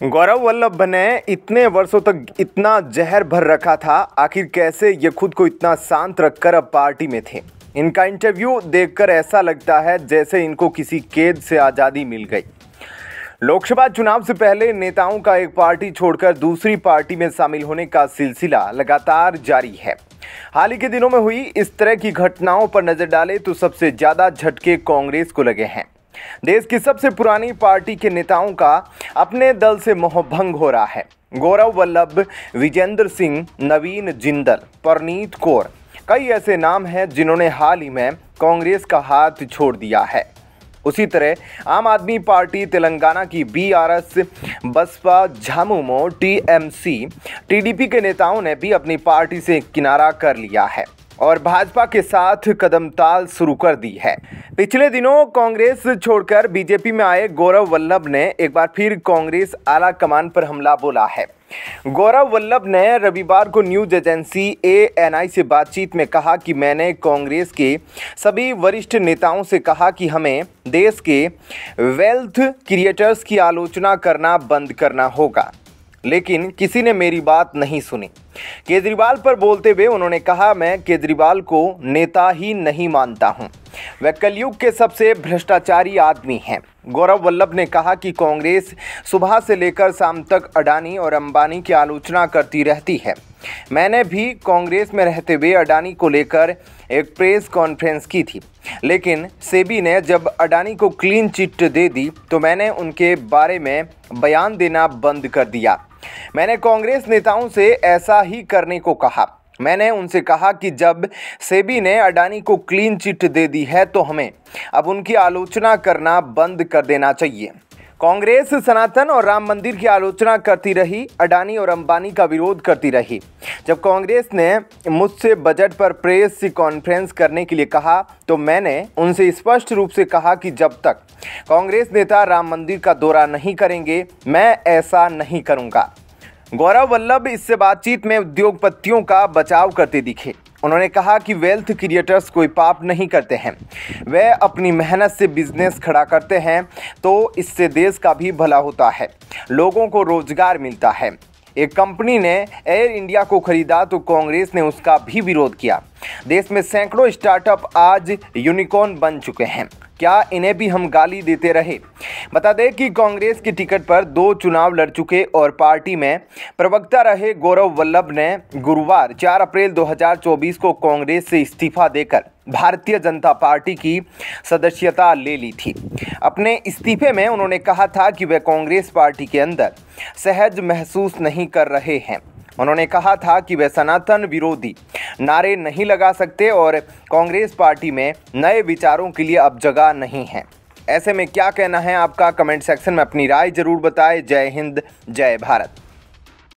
गौरव वल्लभ ने इतने वर्षों तक इतना जहर भर रखा था, आखिर कैसे ये खुद को इतना शांत रखकर अब पार्टी में थे। इनका इंटरव्यू देखकर ऐसा लगता है जैसे इनको किसी कैद से आज़ादी मिल गई। लोकसभा चुनाव से पहले नेताओं का एक पार्टी छोड़कर दूसरी पार्टी में शामिल होने का सिलसिला लगातार जारी है। हाल ही के दिनों में हुई इस तरह की घटनाओं पर नजर डालें तो सबसे ज्यादा झटके कांग्रेस को लगे हैं। देश की सबसे पुरानी पार्टी के नेताओं का अपने दल से मोहभंग हो रहा है। गौरव वल्लभ, विजेंद्र सिंह, नवीन जिंदल, परनीत कौर, कई ऐसे नाम हैं जिन्होंने हाल ही में कांग्रेस का हाथ छोड़ दिया है। उसी तरह आम आदमी पार्टी तेलंगाना की BRS, Basapa, Jhamumo, TMC, TDP के नेताओं ने भी अपनी पार्टी से किनारा कर लिया है और भाजपा के साथ कदमताल शुरू कर दी है। पिछले दिनों कांग्रेस छोड़कर बीजेपी में आए गौरव वल्लभ ने एक बार फिर कांग्रेस आला कमान पर हमला बोला है। गौरव वल्लभ ने रविवार को न्यूज एजेंसी एएनआई से बातचीत में कहा कि मैंने कांग्रेस के सभी वरिष्ठ नेताओं से कहा कि हमें देश के वेल्थ क्रिएटर्स की आलोचना करना बंद करना होगा, लेकिन किसी ने मेरी बात नहीं सुनी। केजरीवाल पर बोलते हुए उन्होंने कहा, मैं केजरीवाल को नेता ही नहीं मानता हूं, वह कलयुग के सबसे भ्रष्टाचारी आदमी हैं। गौरव वल्लभ ने कहा कि कांग्रेस सुबह से लेकर शाम तक अडानी और अंबानी की आलोचना करती रहती है। मैंने भी कांग्रेस में रहते हुए अडानी को लेकर एक प्रेस कॉन्फ्रेंस की थी, लेकिन सेबी ने जब अडानी को क्लीन चिट दे दी तो मैंने उनके बारे में बयान देना बंद कर दिया। मैंने कांग्रेस नेताओं से ऐसा ही करने को कहा। मैंने उनसे कहा कि जब सेबी ने अडानी को क्लीन चिट दे दी है तो हमें अब उनकी आलोचना करना बंद कर देना चाहिए। कांग्रेस सनातन और राम मंदिर की आलोचना करती रही, अडानी और अंबानी का विरोध करती रही। जब कांग्रेस ने मुझसे बजट पर प्रेस कॉन्फ्रेंस करने के लिए कहा तो मैंने उनसे स्पष्ट रूप से कहा कि जब तक कांग्रेस नेता राम मंदिर का दौरा नहीं करेंगे, मैं ऐसा नहीं करूंगा। गौरव वल्लभ इससे बातचीत में उद्योगपतियों का बचाव करते दिखे। उन्होंने कहा कि वेल्थ क्रिएटर्स कोई पाप नहीं करते हैं, वे अपनी मेहनत से बिजनेस खड़ा करते हैं तो इससे देश का भी भला होता है, लोगों को रोजगार मिलता है। एक कंपनी ने एयर इंडिया को खरीदा तो कांग्रेस ने उसका भी विरोध किया। देश में सैकड़ों स्टार्टअप आज यूनिकॉर्न बन चुके हैं, क्या इन्हें भी हम गाली देते रहे? बता दें कि कांग्रेस की टिकट पर 2 चुनाव लड़ चुके और पार्टी में प्रवक्ता रहे गौरव वल्लभ ने गुरुवार 4 अप्रैल 2024 को कांग्रेस से इस्तीफा देकर भारतीय जनता पार्टी की सदस्यता ले ली थी। अपने इस्तीफे में उन्होंने कहा था कि वे कांग्रेस पार्टी के अंदर सहज महसूस नहीं कर रहे हैं। उन्होंने कहा था कि वे सनातन विरोधी नारे नहीं लगा सकते और कांग्रेस पार्टी में नए विचारों के लिए अब जगह नहीं है। ऐसे में क्या कहना है आपका? कमेंट सेक्शन में अपनी राय जरूर बताएं। जय हिंद, जय भारत।